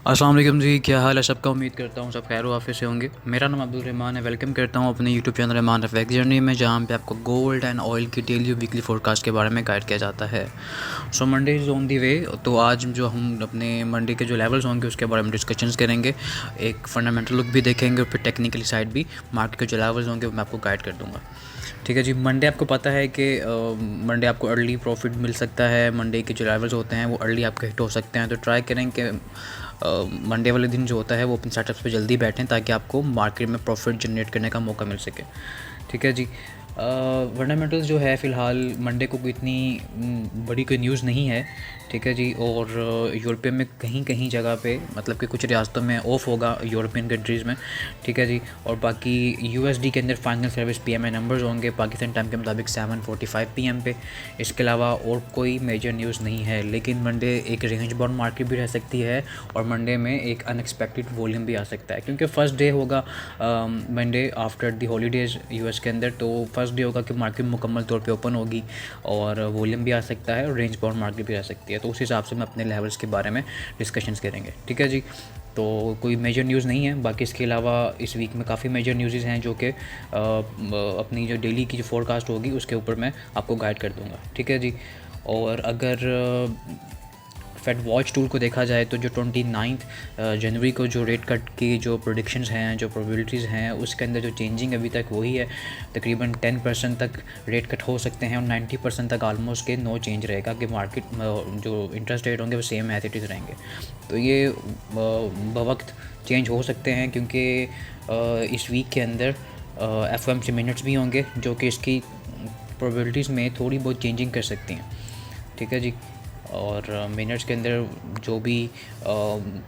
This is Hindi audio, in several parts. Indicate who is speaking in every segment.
Speaker 1: अस्सलाम वालेकुम जी, क्या हाल है सबका। उम्मीद करता हूँ सब खैर वाफिस से होंगे। मेरा नाम अब्दुल रहमान है। वेलकम करता हूँ अपने YouTube channel Rahman Rafiq journey में, जहाँ पे आपको गोल्ड एंड ऑयल की डेली वीकली फोरकास्ट के बारे में गाइड किया जाता है। So Monday is on the way. तो आज जो हम अपने मंडे के जो लेवल्स होंगे उसके बारे में डिस्कशंस करेंगे, एक फंडामेंटल लुक भी देखेंगे और फिर टेक्निकली साइड भी मार्केट के जो लेवल्स होंगे वो मैं आपको गाइड कर दूँगा। ठीक है जी। मंडे आपको पता है कि मंडे आपको अर्ली प्रॉफिट मिल सकता है। मंडे के जो लेवल्स होते हैं वो अर्ली आपके हिट हो सकते हैं, तो ट्राई करें कि मंडे वाले दिन जो होता है वो अपने सेटअप्स पे जल्दी बैठें ताकि आपको मार्केट में प्रॉफिट जनरेट करने का मौका मिल सके। ठीक है जी। फंडामेंटल्स जो है फ़िलहाल मंडे को कोई इतनी बड़ी कोई न्यूज़ नहीं है। ठीक है जी। और यूरोप में कहीं कहीं जगह पे मतलब कि कुछ रियासतों में ऑफ होगा यूरोपियन कंट्रीज़ में। ठीक है जी। और बाकी यूएसडी के अंदर फाइनल सर्विस पीएमआई नंबर्स होंगे पाकिस्तान टाइम के मुताबिक 7:45 पीएम पे। इसके अलावा और कोई मेजर न्यूज़ नहीं है, लेकिन मंडे एक रेंज बाउंड मार्केट भी रह सकती है और मंडे में एक अनएक्सपेक्टेड वॉल्यूम भी आ सकता है, क्योंकि फ़र्स्ट डे होगा Monday after the holidays US के अंदर। तो फर्स्ट डे होगा कि मार्केट मुकम्मल तौर पे ओपन होगी और वॉल्यूम भी आ सकता है और रेंज बाउंड मार्केट भी आ सकती है। तो उस हिसाब से मैं अपने लेवल्स के बारे में डिस्कशंस करेंगे। ठीक है जी। तो कोई मेजर न्यूज़ नहीं है। बाकी इसके अलावा इस वीक में काफ़ी मेजर न्यूज़ हैं जो कि अपनी जो डेली की जो फोरकास्ट होगी उसके ऊपर मैं आपको गाइड कर दूंगा। ठीक है जी। और अगर फेड वॉच टूल को देखा जाए तो जो 29 जनवरी को जो रेट कट की जो प्रोडिक्शंस हैं, जो प्रोबेबिलिटीज़ हैं, उसके अंदर जो चेंजिंग अभी तक वही है। तकरीबन 10% तक रेट कट हो सकते हैं और 90% तक आलमोस्ट के नो चेंज रहेगा कि मार्केट जो इंटरेस्ट रेट होंगे वो सेम एज इट इज़ रहेंगे। तो ये बवक्त चेंज हो सकते हैं, क्योंकि इस वीक के अंदर एफओएमसी मिनट्स भी होंगे जो कि इसकी प्रोबेबिलिटीज़ में थोड़ी बहुत चेंजिंग कर सकती हैं। ठीक है जी। और मिनट्स के अंदर जो भी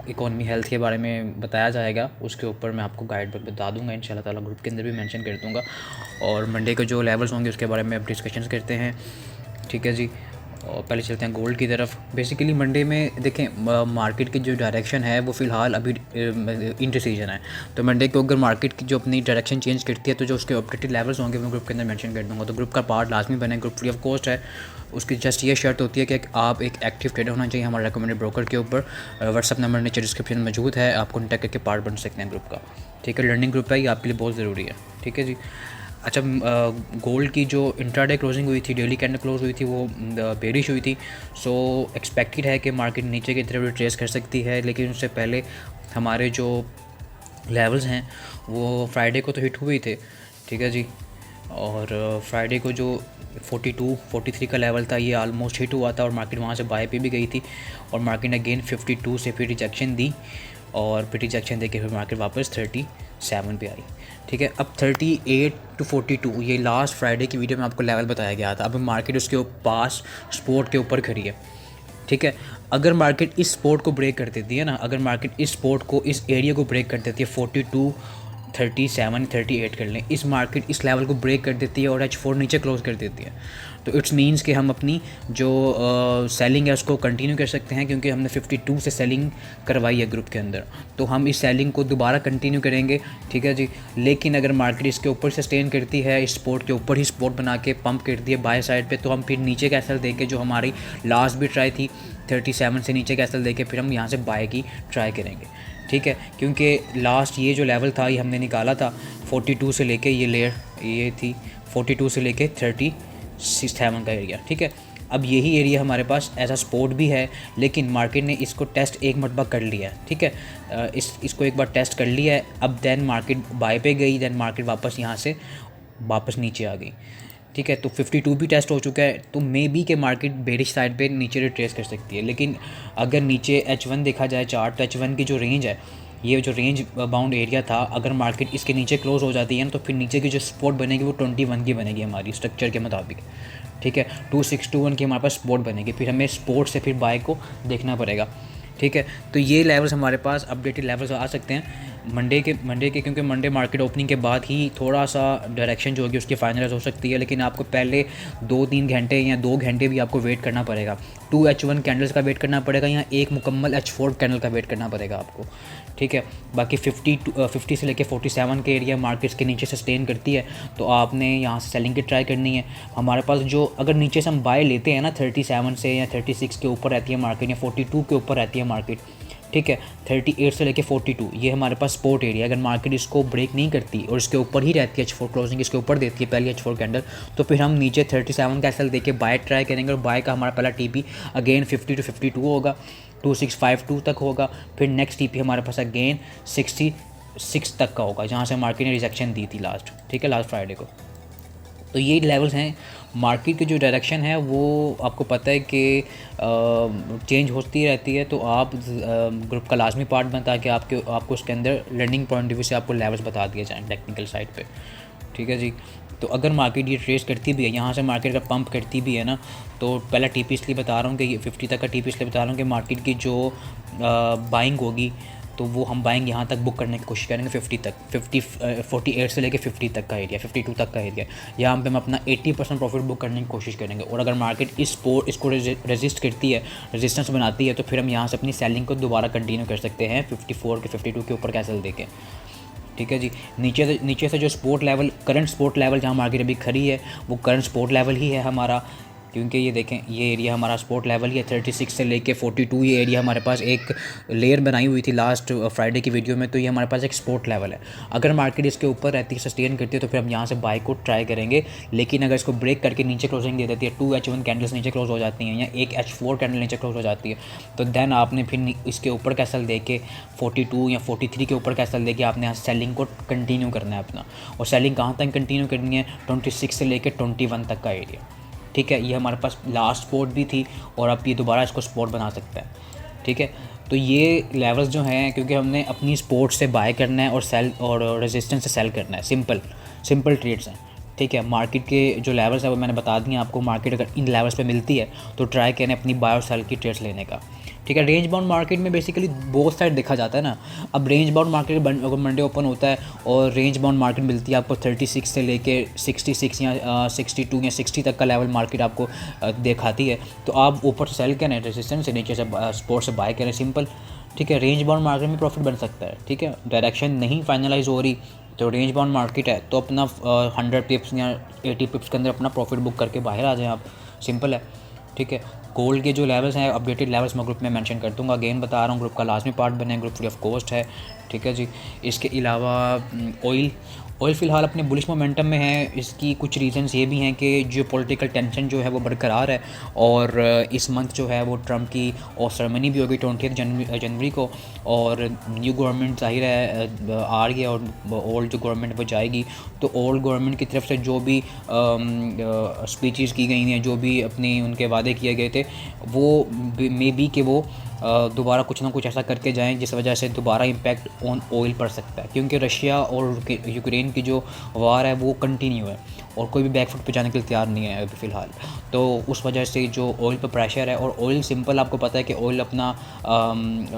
Speaker 1: इकोनॉमी हेल्थ के बारे में बताया जाएगा उसके ऊपर मैं आपको गाइड बता दूंगा इंशाल्लाह ताला, ग्रुप के अंदर भी मेंशन कर दूंगा। और मंडे के जो लेवल्स होंगे उसके बारे में अब डिस्कशंस करते हैं। ठीक है जी। और पहले चलते हैं गोल्ड की तरफ। बेसिकली मंडे में देखें मार्केट की जो डायरेक्शन है वो फ़िलहाल अभी इंडिसीजन है। तो मंडे को अगर मार्केट की जो अपनी डायरेक्शन चेंज करती है तो जो उसके ऑपरेटिव लेवल्स होंगे मैं ग्रुप के अंदर मेंशन कर दूंगा। तो ग्रुप का पार्ट लाजमी बने। ग्रुप फ्री ऑफ कॉस्ट है। उसकी जस्ट ये शर्त होती है कि आप एक एक्टिव ट्रेडर होना चाहिए हमारे रिकमेंडेड ब्रोकर के ऊपर। व्हाट्सअप नंबर नीचे डिस्क्रिप्शन में मौजूद है, आप कॉन्टैक्ट करके पार्ट बन सकते हैं ग्रुप का। ठीक है। लर्निंग ग्रुप है, ये आपके लिए बहुत ज़रूरी है। ठीक है जी। अच्छा, गोल्ड की जो इंट्राडे क्लोजिंग हुई थी, डेली कैंडल क्लोज हुई थी, वो बेरिश हुई थी। सो एक्सपेक्टेड है कि मार्केट नीचे की तरफ रिट्रेस कर सकती है, लेकिन उससे पहले हमारे जो लेवल्स हैं वो फ्राइडे को तो हिट हुए थे। ठीक है जी। और फ्राइडे को जो 42-43 का लेवल था ये आलमोस्ट हिट हुआ था और मार्केट वहाँ से बाय पे भी गई थी। और मार्केट ने अगेन 52 से फिर रिजेक्शन दी और फिर रिजेक्शन दे के फिर मार्केट वापस 37 पे आई। ठीक है। अब 38 to 42 ये लास्ट फ्राइडे की वीडियो में आपको लेवल बताया गया था। अब मार्केट उसके पास सपोर्ट के ऊपर खड़ी है। ठीक है। अगर मार्केट इस सपोर्ट को ब्रेक कर देती है ना, अगर मार्केट इस सपोर्ट को, इस एरिया को ब्रेक कर देती है 42, 37, 38 कर लें, इस मार्केट इस लेवल को ब्रेक कर देती है और H4 नीचे क्लोज कर देती है, तो इट्स मीन्स कि हम अपनी जो सेलिंग है उसको कंटिन्यू कर सकते हैं, क्योंकि हमने 52 से सेलिंग करवाई है ग्रुप के अंदर, तो हम इस सेलिंग को दोबारा कंटिन्यू करेंगे। ठीक है जी। लेकिन अगर मार्केट इसके ऊपर सस्टेन करती है, इस सपोर्ट के ऊपर ही सपोर्ट बना के पंप करती है बाय साइड पे, तो हम फिर नीचे कैसल दे के, जो हमारी लास्ट भी ट्राई थी 37 से नीचे कैसल दे के, फिर हम यहाँ से बाय की ट्राई करेंगे। ठीक है। क्योंकि लास्ट ये जो लेवल था ये हमने निकाला था 42 से लेके, ये लेयर ये थी 42 से लेके 37 का एरिया। ठीक है। अब यही एरिया हमारे पास ऐसा सपोर्ट भी है, लेकिन मार्केट ने इसको टेस्ट एक मरतबा कर लिया है। ठीक है। इसको एक बार टेस्ट कर लिया है। अब देन मार्केट बाय पे गई, देन मार्केट वापस यहाँ से वापस नीचे आ गई। ठीक है। तो 52 भी टेस्ट हो चुका है, तो मे बी के मार्केट बेरिश साइड पे नीचे रिट्रेस कर सकती है। लेकिन अगर नीचे H1 देखा जाए चार्ट, तो H1 की जो रेंज है, ये जो रेंज बाउंड एरिया था, अगर मार्केट इसके नीचे क्लोज हो जाती है ना, तो फिर नीचे की जो सपोर्ट बनेगी वो 21 की बनेगी हमारी स्ट्रक्चर के मुताबिक। ठीक है। 2621 की हमारे पास सपोर्ट बनेगी, फिर हमें सपोर्ट से फिर बाय को देखना पड़ेगा। ठीक है। तो ये लेवल्स हमारे पास अपडेटेड लेवल्स आ सकते हैं मंडे के, क्योंकि मंडे मार्केट ओपनिंग के बाद ही थोड़ा सा डायरेक्शन जो होगी उसकी फाइनलाइज हो सकती है, लेकिन आपको पहले 2-3 घंटे या 2 घंटे भी आपको वेट करना पड़ेगा। 2 H1 कैंडल्स का वेट करना पड़ेगा या एक मुकम्मल H4 कैंडल का वेट करना पड़ेगा आपको। ठीक है। बाकी 50 से लेकर 47 के एरिया मार्केट्स के नीचे सस्टेन करती है, तो आपने यहाँ से सेलिंग की ट्राई करनी है। हमारे पास जो अगर नीचे से हम बाय लेते हैं ना 37 से या 36 के ऊपर रहती है मार्केट, या 42 के ऊपर रहती है मार्केट, ठीक है। 38 से लेके 42 ये हमारे पास सपोर्ट एरिया। अगर मार्केट इसको ब्रेक नहीं करती और इसके ऊपर ही रहती है, H4 क्लोजिंग इसके ऊपर देती है पहली H4 कैंडल, तो फिर हम नीचे 37 का एसएल देके बाय ट्राई करेंगे और बाय का हमारा पहला टीपी अगेन 50 to 52 होगा, 2652 तक होगा। फिर नेक्स्ट टीपी हमारे पास अगेन 66 तक का होगा, जहाँ से मार्केट ने रिजेक्शन दी थी लास्ट, ठीक है, लास्ट फ्राइडे को। तो ये लेवल्स हैं। मार्केट की जो डायरेक्शन है वो आपको पता है कि चेंज होती रहती है, तो आप ग्रुप का लाजमी पार्ट बनता है कि आपको उसके अंदर लर्निंग पॉइंट ऑफ व्यू से आपको लेवल्स बता दिए जाएँ टेक्निकल साइड पे, ठीक है जी। तो अगर मार्केट ये ट्रेस करती भी है, यहाँ से मार्केट का पंप करती भी है ना, तो पहला टीपी इसलिए बता रहा हूँ कि ये 50 तक का टीपी इसलिए बता रहा हूँ कि मार्केट की जो बाइंग होगी तो वो हम बाइंग यहाँ तक बुक करने की कोशिश करेंगे 50 तक, 48 से लेके 50 तक का एरिया, 52 तक का एरिया, यहाँ पे हम अपना 80% प्रॉफिट बुक करने की कोशिश करेंगे। और अगर मार्केट इसको रेजिस्ट करती है, रेजिस्टेंस बनाती है, तो फिर हम यहाँ से अपनी सेलिंग को दोबारा कंटिन्यू कर सकते हैं 54 के 52 के ऊपर कैसल देके, ठीक है जी। नीचे से जो support level, current support level जहाँ मार्केट अभी खड़ी है वो करंट सपोर्ट लेवल ही है हमारा, क्योंकि ये देखें ये एरिया हमारा सपोर्ट लेवल ही है। 36 से लेके 42 ये एरिया हमारे पास एक लेयर बनाई हुई थी लास्ट फ्राइडे की वीडियो में, तो ये हमारे पास एक सपोर्ट लेवल है। अगर मार्केट इसके ऊपर रहती है, सस्टेन करती है, तो फिर हम यहाँ से बाय को ट्राई करेंगे। लेकिन अगर इसको ब्रेक करके नीचे क्लोजिंग दे देती है, 2H1 कैंडल्स नीचे क्लोज हो जाती हैं या एक H4 कैंडल नीचे क्लोज हो जाती है, तो देन आपने फिर इसके ऊपर कैसल दे के 42 या 43 के ऊपर कैसल दे के आपने यहाँ सेलिंग को कंटिन्यू करना है अपना। और सेलिंग कहाँ तक कंटिन्यू करनी है? 26 से लेकर 21 तक का एरिया, ठीक है। ये हमारे पास लास्ट सपोर्ट भी थी और अब ये दोबारा इसको सपोर्ट बना सकता है, ठीक है। तो ये लेवल्स जो हैं, क्योंकि हमने अपनी सपोर्ट से बाय करना है और सेल और रेजिस्टेंस से सेल करना है, सिंपल ट्रेड्स हैं, ठीक है। मार्केट के जो लेवल्स है वो मैंने बता दिए आपको। मार्केट अगर इन लेवल्स पे मिलती है तो ट्राई करें अपनी बाय और सेल की ट्रेड्स लेने का, ठीक है। रेंज बाउंड मार्केट में बेसिकली बोथ साइड देखा जाता है ना। अब रेंज बाउंड मार्केट अगर मंडे ओपन होता है और रेंज बाउंड मार्केट मिलती है आपको 36 से लेके 66 या 62 या 60 तक का लेवल मार्केट आपको दिखाती है, तो आप ऊपर से सेल करें, रेजिस्टेंस से नीचे से सपोर्ट से बाय करें, सिंपल, ठीक है। रेंज बाउंड मार्केट में प्रॉफिट बन सकता है, ठीक है। डायरेक्शन नहीं फाइनलाइज हो रही तो रेंज बाउंड मार्केट है तो अपना 100 पिप्स या 80 पिप्स के अंदर अपना प्रॉफिट बुक करके बाहर आ जाएं आप, सिंपल है, ठीक है। गोल्ड के जो लेवल्स हैं, अपडेटेड लेवल्स मैं ग्रुप में मेंशन कर दूंगा। अगेन बता रहा हूँ, ग्रुप का लाजमी पार्ट बने, ग्रुप फ्री ऑफ कॉस्ट है, ठीक है जी। इसके अलावा ऑयल फ़िलहाल अपने बुलिश मोमेंटम में है। इसकी कुछ रीजंस ये भी हैं कि जो पॉलिटिकल टेंशन जो है वो बरकरार है और इस मंथ जो है वो ट्रम्प की और सेरेमनी भी होगी 20 जनवरी को, और न्यू गवर्नमेंट ज़ाहिर है आ रही है और ओल्ड जो गवर्नमेंट वो जाएगी। तो ओल्ड गवर्नमेंट की तरफ से जो भी स्पीचेस की गई हैं, जो भी अपने उनके वादे किए गए थे, वो मे बी कि वो दोबारा कुछ ना कुछ ऐसा करके जाएं जिस वजह से दोबारा इम्पैक्ट ऑन ऑयल पड़ सकता है, क्योंकि रशिया और यूक्रेन की जो वार है वो कंटिन्यू है और कोई भी बैकफुट पे जाने के लिए तैयार नहीं है अभी फ़िलहाल। तो उस वजह से जो ऑयल पर प्रेशर है, और ऑयल सिंपल आपको पता है कि ऑयल अपना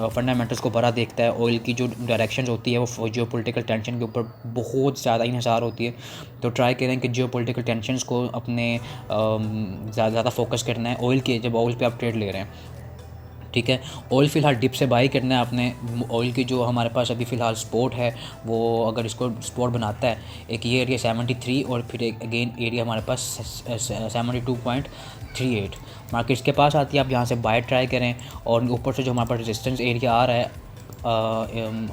Speaker 1: फंडामेंटल्स को बड़ा देखता है। ऑयल की जो डायरेक्शन होती है वो जियो पॉलिटिकल टेंशन के ऊपर बहुत ज़्यादा इन्हिसार होती है। तो ट्राई करें कि जियो पॉलिटिकल टेंशन्स को अपने ज़्यादा फोकस करना है ऑयल के, जब ऑयल पे आप ट्रेड ले रहे हैं, ठीक है। ऑयल फ़िलहाल डिप से बाई करना है आपने। ऑयल की जो हमारे पास अभी फ़िलहाल सपोर्ट है वो अगर इसको सपोर्ट बनाता है, एक ये एरिया 73 और फिर एक अगेन एरिया हमारे पास 72.38 मार्केट इसके पास आती है। आप यहाँ से बाय ट्राई करें और ऊपर से जो हमारे पास रेजिस्टेंस एरिया आ रहा है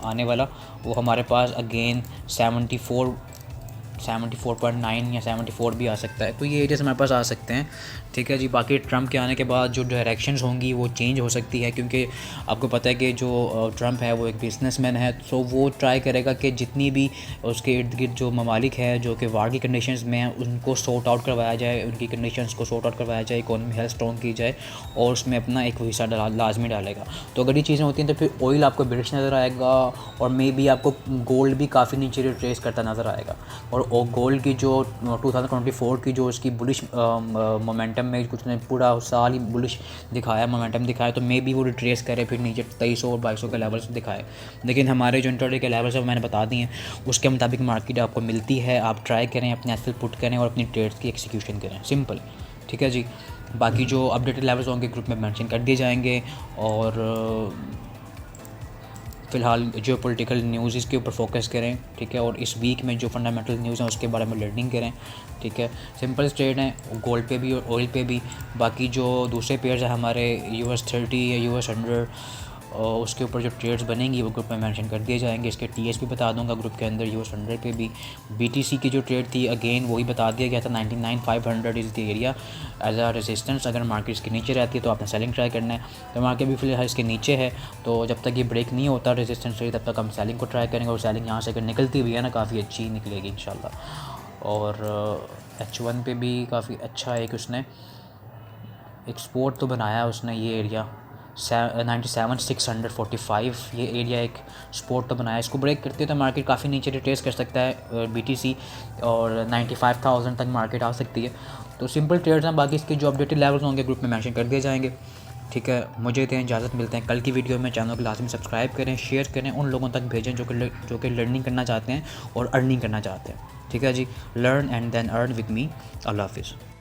Speaker 1: आने वाला, वो हमारे पास अगेन 74.9 या 74 भी आ सकता है। तो ये एरियाज हमारे पास आ सकते हैं, ठीक है जी। बाकी ट्रम्प के आने के बाद जो डायरेक्शंस होंगी वो चेंज हो सकती है, क्योंकि आपको पता है कि जो ट्रम्प है वो एक बिजनेसमैन है, तो वो ट्राई करेगा कि जितनी भी उसके इर्द गिर्द जो ममालिक है जो कि वार की कंडीशंस में हैं उनको सॉर्ट आउट करवाया जाए, उनकी कंडीशंस को सॉर्ट आउट करवाया जाए, इकोनॉमी हेल्थ स्ट्रॉन्ग की जाए और उसमें अपना एक हिस्सा लाजमी डालेगा। तो अगर ये चीज़ें होती हैं तो फिर ऑयल आपको बेरिश नज़र आएगा और मे बी आपको गोल्ड भी काफ़ी नीचे रिट्रेस करता नज़र आएगा। और गोल्ड की जो 2024 की जो उसकी बुलिश मोमेंटम में कुछ ने पूरा साल ही बुलिश दिखाया, मोमेंटम दिखाया, तो मे बी वो रिट्रेस करे फिर नीचे 2300 और 2200 के लेवल्स दिखाए। लेकिन हमारे जो इंट्राडे के लेवल्स है वो मैंने बता दिए हैं, उसके मुताबिक मार्केट आपको मिलती है। आप ट्राई करें, अपने एसएल पुट करें और अपनी ट्रेड्स की एक्सिक्यूशन करें, सिंपल, ठीक है जी। बाकी जो अपडेटेड लेवल्स होंगे ग्रुप में मेंशन कर दिए जाएंगे। और फ़िलहाल जो पॉलिटिकल न्यूज़ इसके ऊपर फोकस करें, ठीक है। और इस वीक में जो फंडामेंटल न्यूज़ हैं उसके बारे में लर्निंग करें, ठीक है। सिंपल ट्रेड है गोल्ड पे भी और ऑयल पे भी। बाकी जो दूसरे पेयर्स हैं हमारे US 30 या US 100 उसके ऊपर जो ट्रेड्स बनेंगी वो ग्रुप में मेंशन कर दिए जाएंगे। इसके टीएस भी बता दूंगा ग्रुप के अंदर। US100 पे भी BTC की जो ट्रेड थी अगेन वही बता दिया गया था, 99,500 is the area as a resistance. अगर मार्केट इसके नीचे रहती है तो आपने सेलिंग ट्राई करना है। तो मार्केट भी फिलहाल इसके नीचे है, तो जब तक ये ब्रेक नहीं होता रेजिस्टेंस से तब तक हम सेलिंग को ट्राई करेंगे। और सेलिंग यहाँ से अगर निकलती भी है ना काफ़ी अच्छी निकलेगी इंशाल्लाह। और H1 पे भी काफ़ी अच्छा एक उसने एक्सपोर्ट तो बनाया है उसने, ये एरिया 97,645 ये एरिया एक स्पोर्ट तो बनाया। इसको ब्रेक करते हैं तो मार्केट काफ़ी नीचे रिट्रेस कर सकता है BTC, और 95,000 तक मार्केट आ सकती है। तो सिंपल ट्रेड्स हैं, बाकी इसके जो अपडेटेड लेवल्स होंगे ग्रुप में मेंशन कर दिए जाएंगे। ठीक है, मुझे दें इजाज़त, मिलते हैं कल की वीडियो में। चैनल को लाजमी सब्सक्राइब करें, शेयर करें, उन लोगों तक भेजें जो कि लर्निंग करना चाहते हैं और अर्निंग करना चाहते हैं। ठीक है जी, learn and then earn with me. Allah हाफिज़।